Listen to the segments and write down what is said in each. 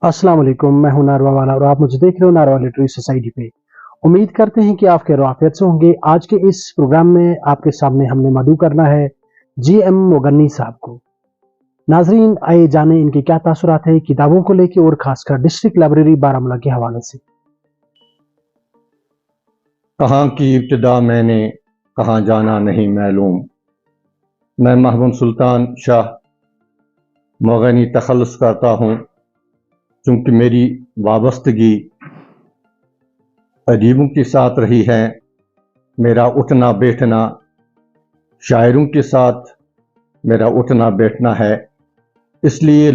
अस्सलाम वालेकुम, मैं हूं नारवा वाला और आप मुझे देख रहे हो नारवा लिटरेरी सोसाइटी पे। उम्मीद करते हैं कि आप खैर आफियत से होंगे। आज के इस प्रोग्राम में आपके सामने हमने मदऊ करना है जी.एम. मुगन्नी साहब को। नाजरीन, आइए जाने इनके क्या तासुरात है किताबों को लेके और खासकर डिस्ट्रिक्ट लाइब्रेरी बारामूला के हवाले से। कहाँ की इब्तिदा मैंने, कहाँ जाना नहीं मालूम। मैं महमूद सुल्तान शाह मुगन्नी तखल्लुस करता हूँ, चूँकि मेरी वाबस्तगी अदीबों के साथ रही है। मेरा उठना बैठना शायरों के साथ मेरा उठना बैठना है। इसलिए ये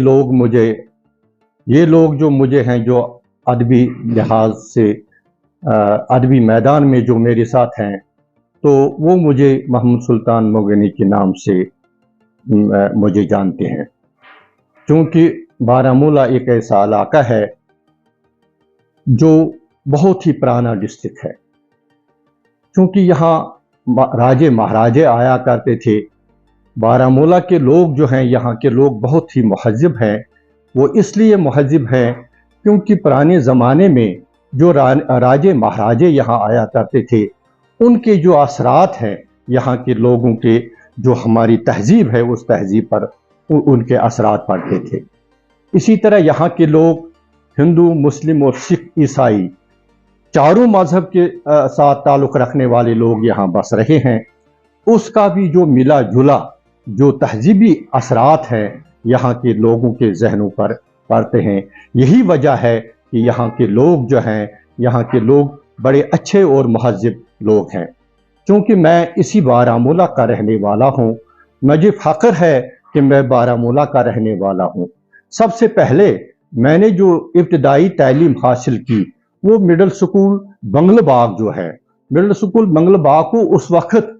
लोग जो मुझे हैं, जो अदबी लिहाज से अदबी मैदान में जो मेरे साथ हैं, तो वो मुझे महमूद सुल्तान मुगन्नी के नाम से मुझे जानते हैं। क्योंकि बारामूला एक ऐसा इलाका है जो बहुत ही पुराना डिस्ट्रिक्ट है। क्योंकि यहाँ राजे महाराजे आया करते थे। बारामूला के लोग जो हैं, यहाँ के लोग बहुत ही महज़िब हैं। वो इसलिए महज़िब हैं क्योंकि पुराने ज़माने में जो राजे महाराजे यहाँ आया करते थे, उनके जो असरात हैं यहाँ के लोगों के, जो हमारी तहज़ीब है उस तहज़ीब पर उनके असरात पड़ते थे। इसी तरह यहाँ के लोग हिंदू, मुस्लिम और सिख ईसाई चारों मजहब के साथ ताल्लुक़ रखने वाले लोग यहाँ बस रहे हैं। उसका भी जो मिला जुला जो तहज़ीबी असरात हैं यहाँ के लोगों के जहनों पर पड़ते हैं। यही वजह है कि यहाँ के लोग जो हैं, यहाँ के लोग बड़े अच्छे और महज़िब लोग हैं। क्योंकि मैं इसी बारामूला का रहने वाला हूँ, मुझे फ़ख्र है कि मैं बारामूला का रहने वाला हूँ। सबसे पहले मैंने जो इब्तिदाई तालीम हासिल की वो मिडल स्कूल बंगलबाग जो है, मिडल स्कूल बंगलबाग को उस वक्त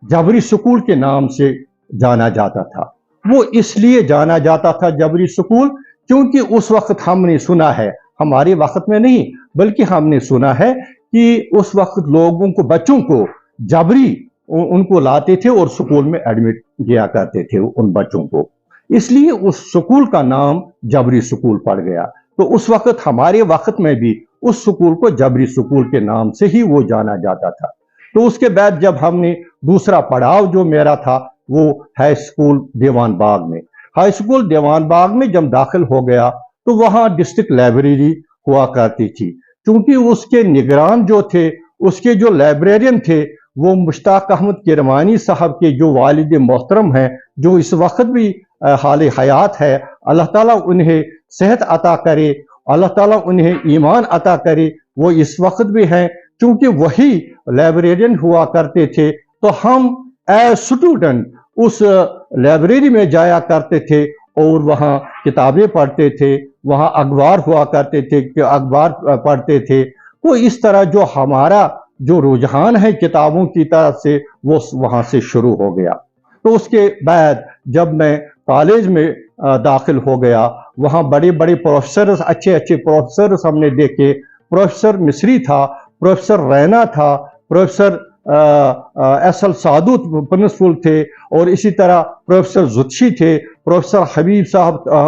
जबरी स्कूल के नाम से जाना जाता था। वो इसलिए जाना जाता था जबरी स्कूल क्योंकि उस वक्त हमने सुना है, हमारे वक्त में नहीं बल्कि हमने सुना है कि उस वक्त लोगों को, बच्चों को जबरी उनको लाते थे और स्कूल में एडमिट किया करते थे उन बच्चों को। इसलिए उस स्कूल का नाम जबरी स्कूल पड़ गया। तो उस वक्त, हमारे वक्त में भी उस स्कूल को जबरी स्कूल के नाम से ही वो जाना जाता था। तो उसके बाद जब हमने दूसरा पड़ाव जो मेरा था वो हाई स्कूल देवान बाग में, हाई स्कूल देवान बाग में जब दाखिल हो गया तो वहाँ डिस्ट्रिक्ट लाइब्रेरी हुआ करती थी। क्योंकि उसके निगरान जो थे, उसके जो लाइब्रेरियन थे, वो मुश्ताक अहमद किरमानी साहब के जो वालिद मोहतरम हैं, जो इस वक्त भी हाल हयात है, अल्लाह ताला उन्हें सेहत अता करे, अल्लाह ताला उन्हें ईमान अता करे, वो इस वक्त भी हैं। क्योंकि वही लाइब्रेरियन हुआ करते थे, तो हम एज स्टूडेंट उस लाइब्रेरी में जाया करते थे और वहाँ किताबें पढ़ते थे, वहाँ अखबार हुआ करते थे कि अखबार पढ़ते थे। तो इस तरह जो हमारा जो रुझान है किताबों की तरफ से, वो वहाँ से शुरू हो गया। तो उसके बाद जब मैं कॉलेज में दाखिल हो गया, वहाँ बड़े बड़े प्रोफेसर, अच्छे अच्छे प्रोफेसर हमने देखे। प्रोफेसर मिस्री था, प्रोफेसर रैना था, प्रोफेसर एस.एल. सादू प्रिंसिपल थे, और इसी तरह प्रोफेसर जुत्शी थे, प्रोफेसर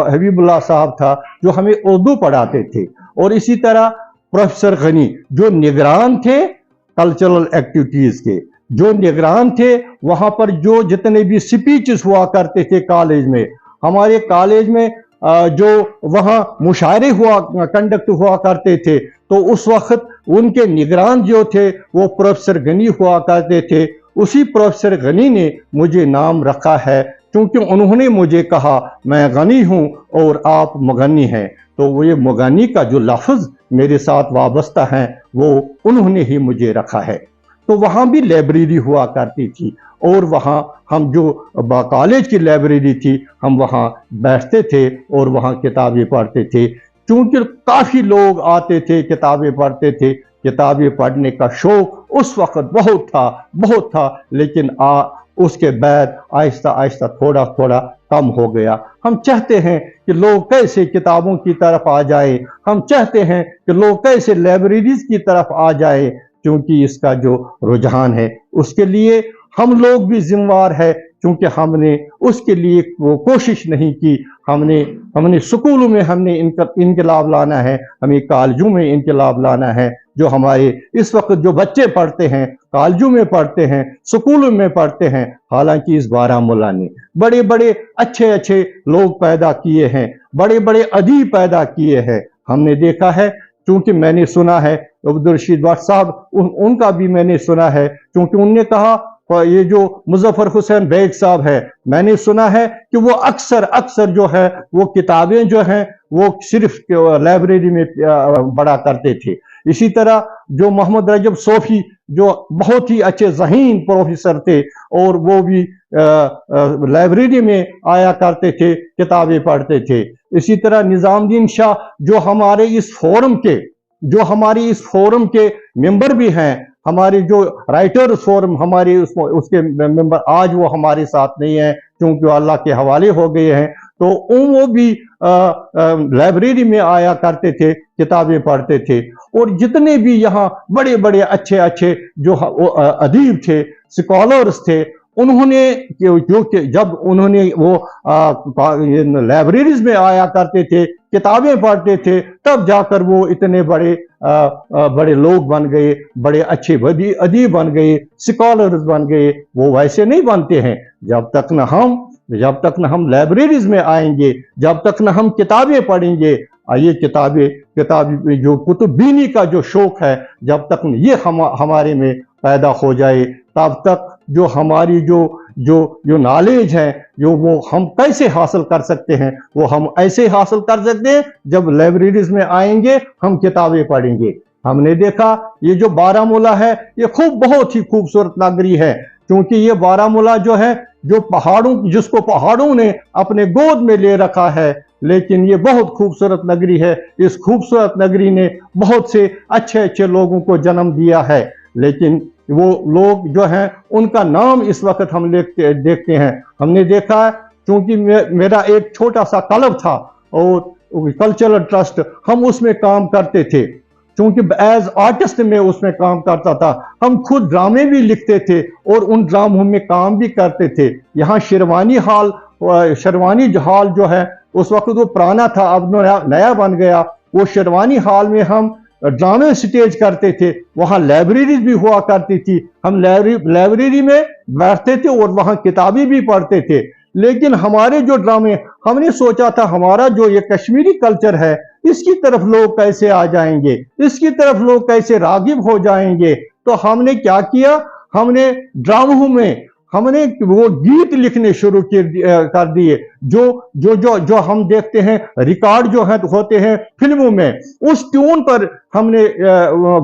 हबीबुल्लाह साहब था जो हमें उर्दू पढ़ाते थे, और इसी तरह प्रोफेसर गनी जो निगरान थे कल्चरल एक्टिविटीज़ के, जो निगरान थे वहाँ पर जो जितने भी स्पीचेस हुआ करते थे कॉलेज में, हमारे कॉलेज में जो वहाँ मुशायरे कंडक्ट हुआ करते थे, तो उस वक्त उनके निगरान जो थे वो प्रोफेसर गनी हुआ करते थे। उसी प्रोफेसर गनी ने मुझे नाम रखा है क्योंकि उन्होंने मुझे कहा मैं गनी हूँ और आप मुगन्नी हैं। तो वो ये मुगन्नी का जो लफ्ज़ मेरे साथ वाबस्ता है वो उन्होंने ही मुझे रखा है। तो वहाँ भी लाइब्रेरी हुआ करती थी, और वहाँ हम जो कॉलेज की लाइब्रेरी थी, हम वहाँ बैठते थे और वहाँ किताबें पढ़ते थे। क्योंकि काफ़ी लोग आते थे, किताबें पढ़ते थे। किताबें पढ़ने का शौक उस वक्त बहुत था, लेकिन उसके बाद आहिस्ता आहिस्ता थोड़ा थोड़ा कम हो गया। हम चाहते हैं कि लोग कैसे किताबों की तरफ आ जाए, हम चाहते हैं कि लोग कैसे लाइब्रेरीज की तरफ आ जाए, क्योंकि इसका जो रुझान है उसके लिए हम लोग भी जिम्मेवार है क्योंकि हमने उसके लिए वो कोशिश नहीं की। हमने स्कूलों में हमने इनकलाब लाना है, हमें कॉलेजों में इनकलाब लाना है। जो हमारे इस वक्त जो बच्चे पढ़ते हैं, कॉलेजों में पढ़ते हैं, स्कूलों में पढ़ते हैं, हालांकि इस बारामूला ने बड़े बड़े अच्छे अच्छे लोग पैदा किए हैं, बड़े बड़े अदीब पैदा किए हैं। हमने देखा है, क्योंकि मैंने सुना है अब्दुल रशीद भट्ट साहब, उनका भी मैंने सुना है, क्योंकि उनने कहा ये जो मुजफ्फर हुसैन बेग साहब है, मैंने सुना है कि वो अक्सर जो है वो किताबें जो हैं वो सिर्फ लाइब्रेरी में पढ़ा करते थे। इसी तरह जो मोहम्मद रजब सोफी, जो बहुत ही अच्छे ज़हीन प्रोफेसर थे, और वो भी लाइब्रेरी में आया करते थे, किताबें पढ़ते थे। इसी तरह निज़ामुद्दीन शाह, जो हमारे इस फोरम के मेंबर भी हैं, हमारे जो राइटर्स फोरम हमारे उसके मेंबर, आज वो हमारे साथ नहीं है क्योंकि वो अल्लाह के हवाले हो गए हैं, तो वो भी लाइब्रेरी में आया करते थे, किताबें पढ़ते थे। और जितने भी यहाँ बड़े बड़े अच्छे अच्छे जो अदीब थे, स्कॉलर्स थे, उन्होंने जब उन्होंने वो लाइब्रेरीज में आया करते थे, किताबें पढ़ते थे, तब जाकर वो इतने बड़े लोग बन गए, बड़े अच्छे अदीब बन गए, स्कॉलर्स बन गए। वो वैसे नहीं बनते हैं जब तक न हम लाइब्रेरीज में आएंगे, जब तक न हम किताबें पढ़ेंगे। ये किताबें जो कुतुबीनी का जो शौक है, जब तक ये हमारे में पैदा हो जाए, तब तक जो हमारी जो नॉलेज है, जो वो हम कैसे हासिल कर सकते हैं, वो हम ऐसे हासिल कर सकते हैं जब लाइब्रेरीज में आएंगे, हम किताबें पढ़ेंगे। हमने देखा ये जो बारामूला है, ये बहुत ही खूबसूरत नगरी है, क्योंकि ये बारामूला जो है, जिसको पहाड़ों ने अपने गोद में ले रखा है, लेकिन ये बहुत खूबसूरत नगरी है। इस खूबसूरत नगरी ने बहुत से अच्छे अच्छे लोगों को जन्म दिया है, लेकिन वो लोग जो हैं उनका नाम इस वक्त हम देखते हैं। हमने देखा है, क्योंकि मेरा एक छोटा सा क्लब था और कल्चरल ट्रस्ट, हम उसमें काम करते थे, क्योंकि एज आर्टिस्ट में उसमें काम करता था। हम खुद ड्रामे भी लिखते थे और उन ड्रामों में काम भी करते थे। यहाँ शेरवानी हॉल जो है, उस वक्त वो पुराना था, अब नया बन गया। वो शेरवानी हॉल में हम ड्रामे स्टेज करते थे, वहाँ लाइब्रेरी भी हुआ करती थी, हम लाइब्रेरी में बैठते थे और वहाँ किताबें भी पढ़ते थे। लेकिन हमारे जो ड्रामे, हमने सोचा था हमारा जो ये कश्मीरी कल्चर है, इसकी तरफ लोग कैसे आ जाएंगे, इसकी तरफ लोग कैसे रागिब हो जाएंगे। तो हमने क्या किया, हमने ड्रामों में हमने वो गीत लिखने शुरू कर दिए, जो हम देखते हैं, रिकॉर्ड जो है होते हैं फिल्मों में, उस ट्यून पर हमने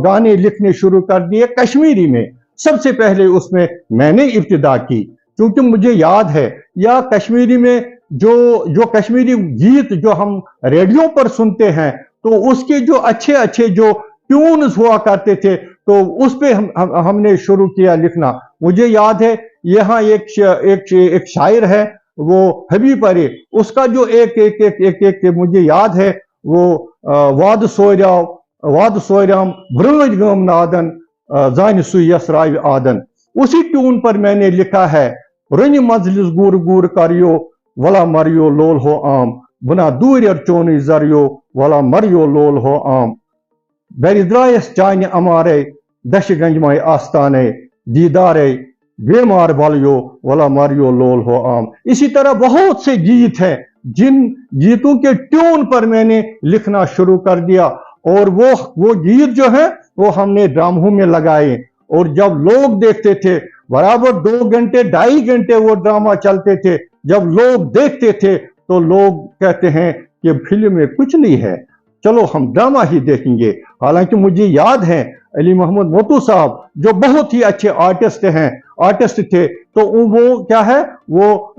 गाने लिखने शुरू कर दिए कश्मीरी में। सबसे पहले उसमें मैंने इब्तिदा की, क्योंकि मुझे याद है, या कश्मीरी में जो कश्मीरी गीत जो हम रेडियो पर सुनते हैं, तो उसके जो अच्छे अच्छे जो ट्यून्स हुआ करते थे, तो उस पे हमने शुरू किया लिखना। मुझे याद है, यहाँ एक शायर है, वो हबीब अरे, उसका जो एक मुझे याद है, वो वाद सोयराम ब्रज गम नादन जान सुयस राय आदन, उसी ट्यून पर मैंने लिखा है। रन मजलिस गुर गुर करियो वला मरियो लोल हो आम, बना दूर चोनी जरियो वला मरियो लोल हो आम, बेरिद्रायस चाइन अमारे दश गंजमय आस्ताने दीदारे बेमार बलियो वला मारियो लोल हो आम। इसी तरह बहुत से गीत हैं, जिन गीतों के ट्यून पर मैंने लिखना शुरू कर दिया, और वो गीत जो है वो हमने ड्रामों में लगाए। और जब लोग देखते थे, बराबर 2 घंटे 2.5 घंटे वो ड्रामा चलते थे, जब लोग देखते थे तो लोग कहते हैं कि फिल्म में कुछ नहीं है, चलो हम ड्रामा ही देखेंगे। हालांकि मुझे याद है, अली मोहम्मद मोतू साहब जो बहुत ही अच्छे आर्टिस्ट थे, तो वो क्या है, वो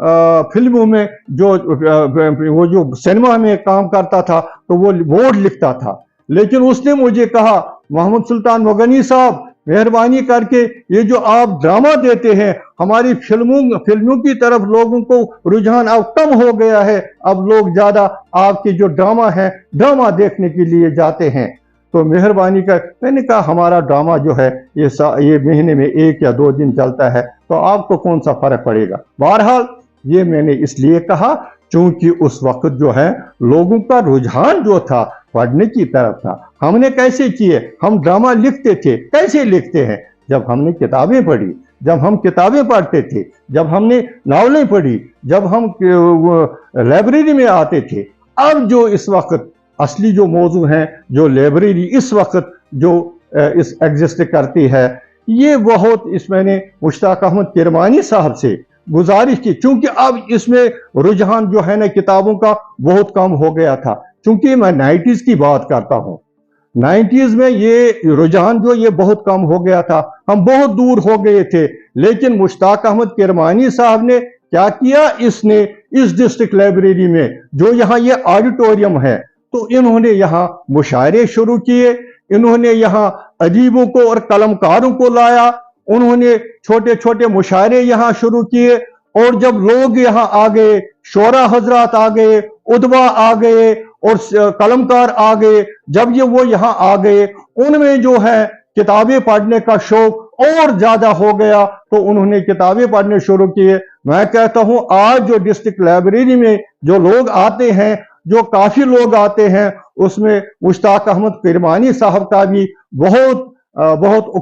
फिल्मों में वो जो सिनेमा में काम करता था, तो वो बोर्ड लिखता था। लेकिन उसने मुझे कहा, मोहम्मद सुल्तान मोगनी साहब, मेहरबानी करके ये जो आप ड्रामा देते हैं, हमारी फिल्मों की तरफ लोगों को रुझान अब कम हो गया है, अब लोग ज्यादा आपके जो ड्रामा है, ड्रामा देखने के लिए जाते हैं। तो मेहरबानी कर, मैंने कहा हमारा ड्रामा जो है ये महीने में 1 या 2 दिन चलता है, तो आपको कौन सा फर्क पड़ेगा। बहरहाल ये मैंने इसलिए कहा क्योंकि उस वक्त जो है लोगों का रुझान जो था पढ़ने की तरफ था। हमने कैसे किए, हम ड्रामा लिखते थे, कैसे लिखते हैं, जब हमने किताबें पढ़ी, जब हम किताबें पढ़ते थे, जब हमने नावलें पढ़ी, जब हम लाइब्रेरी में आते थे। अब जो इस वक्त असली जो मौजू है, जो लाइब्रेरी इस वक्त जो इस एग्जिस्ट करती है, ये बहुत इस मैंने मुश्ताक अहमद किरमानी साहब से गुजारिश की, क्योंकि अब इसमें रुझान जो है ना किताबों का बहुत कम हो गया था। क्योंकि मैं 90s की बात करता हूँ, 90s में ये रुझान जो ये बहुत कम हो गया था, हम बहुत दूर हो गए थे। लेकिन मुश्ताक अहमद किरमानी साहब ने क्या किया, इसने इस डिस्ट्रिक्ट लाइब्रेरी में जो यहाँ ये ऑडिटोरियम है, तो इन्होंने यहाँ मुशायरे शुरू किए, इन्होंने यहाँ अदीबों को और कलमकारों को लाया, उन्होंने छोटे छोटे मुशायरे यहाँ शुरू किए। और जब लोग यहाँ आ गए, शोरा हजरात आ गए, उदबा आ गए और कलमकार आ गए, जब ये वो यहाँ आ गए, उनमें जो है किताबें पढ़ने का शौक और ज्यादा हो गया, तो उन्होंने किताबें पढ़ने शुरू किए। मैं कहता हूं आज जो डिस्ट्रिक्ट लाइब्रेरी में जो लोग आते हैं, जो काफी लोग आते हैं, उसमें मुश्ताक अहमद किरमानी साहब का भी बहुत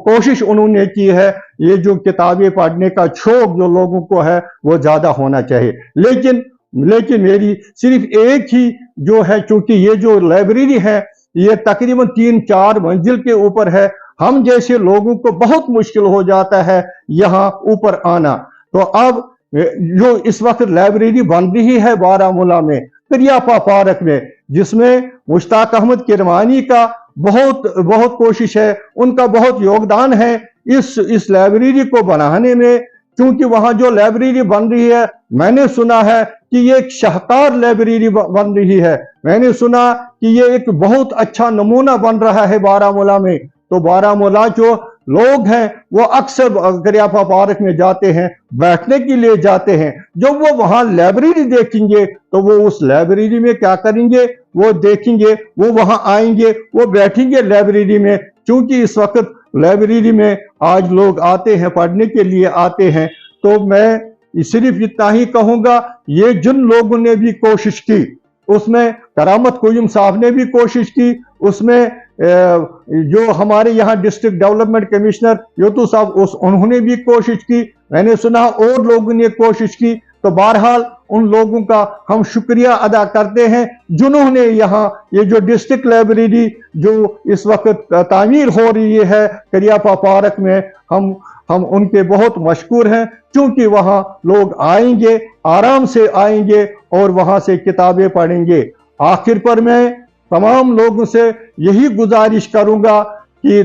कोशिश उन्होंने की है। ये जो किताबें पढ़ने का शौक जो लोगों को है वो ज्यादा होना चाहिए। लेकिन मेरी सिर्फ एक ही जो है, क्योंकि ये जो लाइब्रेरी है ये तकरीबन 3-4 मंजिल के ऊपर है, हम जैसे लोगों को बहुत मुश्किल हो जाता है यहाँ ऊपर आना। तो अब जो इस वक्त लाइब्रेरी बन रही है बारामूला में करियापा पार्क में, जिसमें मुश्ताक अहमद किरमानी का बहुत कोशिश है, उनका बहुत योगदान है इस लाइब्रेरी को बनाने में। क्योंकि वहां जो लाइब्रेरी बन रही है, मैंने सुना है कि ये एक शाहकार लाइब्रेरी बन रही है, मैंने सुना कि ये एक बहुत अच्छा नमूना बन रहा है बारामूला में। तो बारामूला जो लोग हैं वो अक्सर करियापा पार्क में जाते हैं, बैठने के लिए जाते हैं। जब वो वहां लाइब्रेरी देखेंगे तो वो उस लाइब्रेरी में क्या करेंगे, वो देखेंगे, वो वहां आएंगे, वो बैठेंगे लाइब्रेरी में। क्योंकि इस वक्त लाइब्रेरी में आज लोग आते हैं, पढ़ने के लिए आते हैं। तो मैं सिर्फ इतना ही कहूंगा, ये जिन लोगों ने भी कोशिश की, उसमें करामत कुय्युम साहब ने भी कोशिश की, उसमें जो हमारे यहाँ डिस्ट्रिक्ट डेवलपमेंट कमिश्नर योतू साहब उन्होंने भी कोशिश की, मैंने सुना और लोगों ने कोशिश की। तो बहरहाल उन लोगों का हम शुक्रिया अदा करते हैं जिन्होंने यहाँ ये जो डिस्ट्रिक्ट लाइब्रेरी जो इस वक्त तामीर हो रही है करियापा पार्क में, हम उनके बहुत मशकूर हैं। क्योंकि वहाँ लोग आएंगे, आराम से आएंगे और वहाँ से किताबें पढ़ेंगे। आखिर पर मैं तमाम लोगों से यही गुजारिश करूंगा कि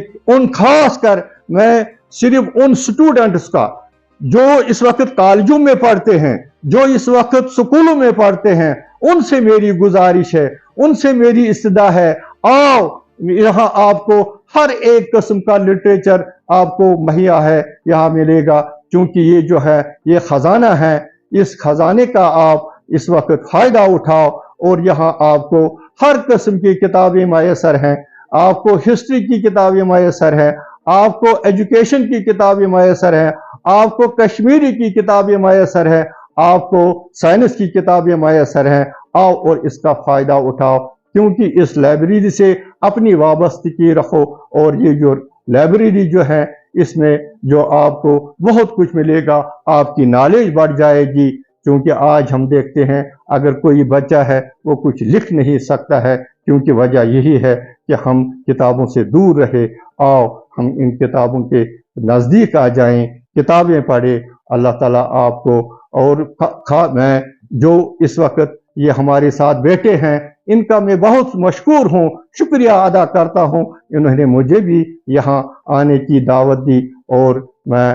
खास कर मैं सिर्फ उन स्टूडेंट्स का जो इस वक्त कॉलेजों में पढ़ते हैं, जो इस वक्त स्कूलों में पढ़ते हैं, उनसे मेरी गुजारिश है, उनसे मेरी इस्तदा है, आओ यहाँ आपको हर एक किस्म का लिटरेचर आपको मुहैया है, यहाँ मिलेगा। क्योंकि ये जो है ये खजाना है, इस खजाने का आप इस वक्त फायदा उठाओ और यहाँ आपको हर किस्म की किताबें मैसर हैं। आपको हिस्ट्री की किताबें मैसर हैं, आपको एजुकेशन की किताबें मैसर हैं, आपको कश्मीरी की किताबें मैसर हैं, आपको साइंस की किताबें मैसर हैं। आओ और इसका फायदा उठाओ, क्योंकि इस लाइब्रेरी से अपनी वाबस्तगी रखो। और ये जो लाइब्रेरी जो है इसमें जो आपको बहुत कुछ मिलेगा, आपकी नॉलेज बढ़ जाएगी। क्योंकि आज हम देखते हैं अगर कोई बच्चा है वो कुछ लिख नहीं सकता है, क्योंकि वजह यही है कि हम किताबों से दूर रहे। आओ हम इन किताबों के नज़दीक आ जाएं, किताबें पढ़े। अल्लाह ताला आपको और मैं जो इस वक्त ये हमारे साथ बैठे हैं इनका मैं बहुत मशकूर हूँ, शुक्रिया अदा करता हूँ। इन्होंने मुझे भी यहाँ आने की दावत दी और मैं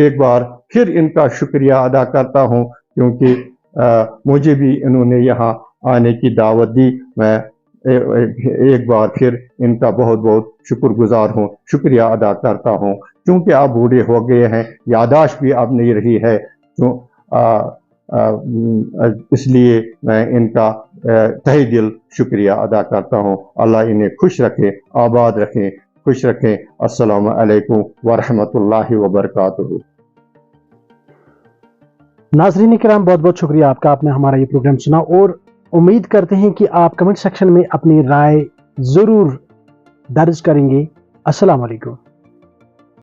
एक बार फिर इनका शुक्रिया अदा करता हूँ, क्योंकि मुझे भी इन्होंने यहाँ आने की दावत दी। मैं एक बार फिर इनका बहुत बहुत शुक्रगुजार हूँ, शुक्रिया अदा करता हूँ। क्योंकि आप बूढ़े हो गए हैं, यादाश्त भी अब नहीं रही है। اس لیے میں ان کا تہہ دل شکریہ ادا کرتا ہوں. اللہ انہیں خوش رکھے، آباد رکھے، خوش رکھیں. السلام علیکم ورحمۃ اللہ وبرکاتہ. ناظرین کرام، بہت بہت شکریہ آپ کا، آپ نے ہمارا یہ پروگرام سنا، اور امید کرتے ہیں کہ آپ کمنٹ سیکشن میں اپنی رائے ضرور درج کریں گے. السلام علیکم.